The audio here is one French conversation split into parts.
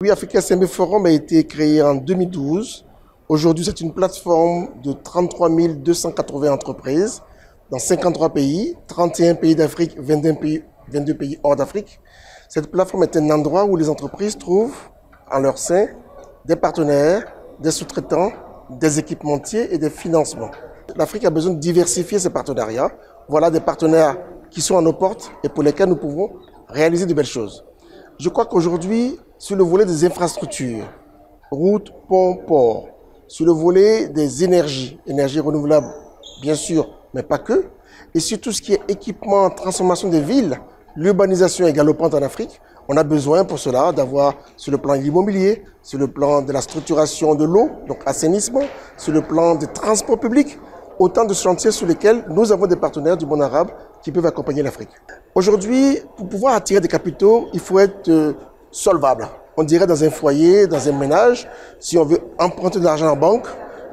Oui, Africa SME Forum a été créé en 2012. Aujourd'hui, c'est une plateforme de 33 280 entreprises dans 53 pays, 31 pays d'Afrique, 22 pays hors d'Afrique. Cette plateforme est un endroit où les entreprises trouvent en leur sein des partenaires, des sous-traitants, des équipementiers et des financements. L'Afrique a besoin de diversifier ses partenariats. Voilà des partenaires qui sont à nos portes et pour lesquels nous pouvons réaliser de belles choses. Je crois qu'aujourd'hui, sur le volet des infrastructures, routes, ponts, ports, sur le volet des énergies renouvelables, bien sûr, mais pas que, et sur tout ce qui est équipement, transformation des villes, l'urbanisation est galopante en Afrique. On a besoin pour cela d'avoir, sur le plan de l'immobilier, sur le plan de la structuration de l'eau, donc assainissement, sur le plan des transports publics, autant de chantiers sur lesquels nous avons des partenaires du monde arabe qui peuvent accompagner l'Afrique. Aujourd'hui, pour pouvoir attirer des capitaux, il faut être solvable. On dirait dans un foyer, dans un ménage, si on veut emprunter de l'argent en banque,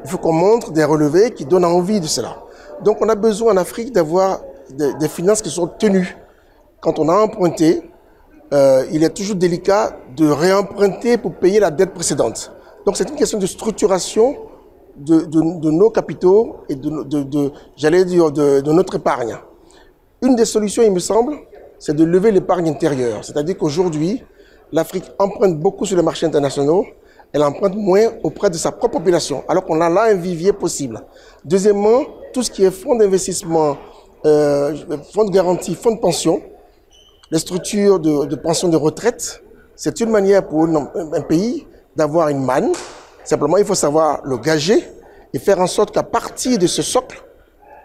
il faut qu'on montre des relevés qui donnent envie de cela. Donc on a besoin en Afrique d'avoir des finances qui sont tenues. Quand on a emprunté, il est toujours délicat de réemprunter pour payer la dette précédente. Donc c'est une question de structuration de nos capitaux et de notre épargne. Une des solutions, il me semble, c'est de lever l'épargne intérieure. C'est-à-dire qu'aujourd'hui, l'Afrique emprunte beaucoup sur les marchés internationaux, elle emprunte moins auprès de sa propre population, alors qu'on a là un vivier possible. Deuxièmement, tout ce qui est fonds d'investissement, fonds de garantie, fonds de pension, les structures de pension de retraite, c'est une manière pour un pays d'avoir une manne. Simplement, il faut savoir le gager et faire en sorte qu'à partir de ce socle,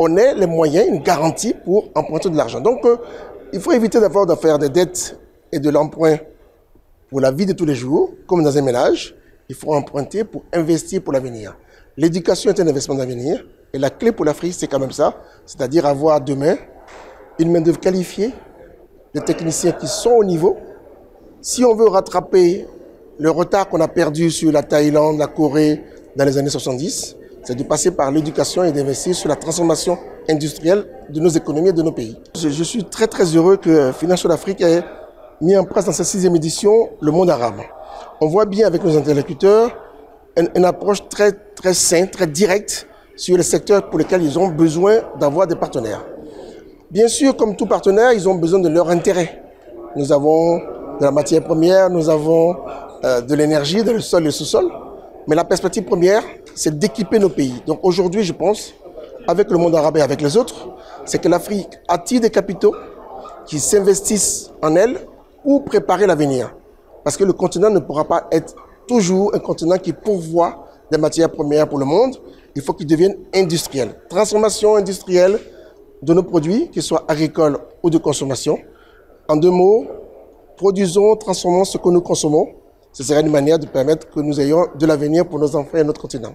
on ait les moyens, une garantie pour emprunter de l'argent. Donc, il faut éviter de faire des dettes et de l'emprunt pour la vie de tous les jours, comme dans un ménage. Il faut emprunter pour investir pour l'avenir. L'éducation est un investissement d'avenir et la clé pour l'Afrique, c'est quand même ça, c'est-à-dire avoir demain une main-d'œuvre qualifiée, des techniciens qui sont au niveau. Si on veut rattraper le retard qu'on a perdu sur la Thaïlande, la Corée dans les années 70, c'est de passer par l'éducation et d'investir sur la transformation industrielle de nos économies et de nos pays. Je suis très très heureux que Financial Afrique ait mis en place dans sa 6e édition le monde arabe. On voit bien avec nos interlocuteurs une approche très très saine, très directe sur les secteurs pour lesquels ils ont besoin d'avoir des partenaires. Bien sûr, comme tout partenaire, ils ont besoin de leur intérêt. Nous avons de la matière première, nous avons de l'énergie, dans le sol et le sous-sol. Mais la perspective première, c'est d'équiper nos pays. Donc aujourd'hui, je pense, avec le monde arabe et avec les autres, c'est que l'Afrique attire des capitaux qui s'investissent en elle pour préparer l'avenir. Parce que le continent ne pourra pas être toujours un continent qui pourvoit des matières premières pour le monde. Il faut qu'il devienne industriel. Transformation industrielle de nos produits, qu'ils soient agricoles ou de consommation. En 2 mots, produisons, transformons ce que nous consommons. Ce serait une manière de permettre que nous ayons de l'avenir pour nos enfants et notre continent.